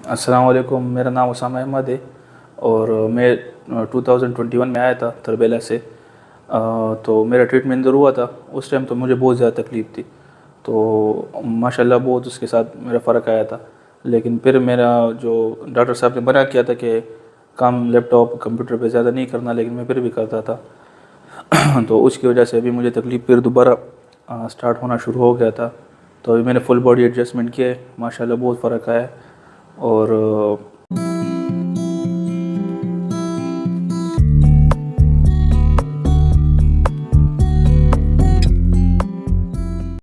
अस्सलाम वालेकुम, मेरा नाम उसामा अहमद है और मैं 2021 में आया था तरबेला से। तो मेरा ट्रीटमेंट ज़रूर हुआ था। उस टाइम तो मुझे बहुत ज़्यादा तकलीफ़ थी, तो माशाल्लाह बहुत उसके साथ मेरा फ़र्क आया था। लेकिन फिर मेरा जो डॉक्टर साहब ने मना किया था कि काम लैपटॉप कंप्यूटर पे ज़्यादा नहीं करना, लेकिन मैं फिर भी करता था। तो उसकी वजह से अभी मुझे तकलीफ़ फिर दोबारा स्टार्ट होना शुरू हो गया था। तो अभी मैंने फुल बॉडी एडजस्टमेंट किया है, माशाल्लाह बहुत फ़र्क आया है। और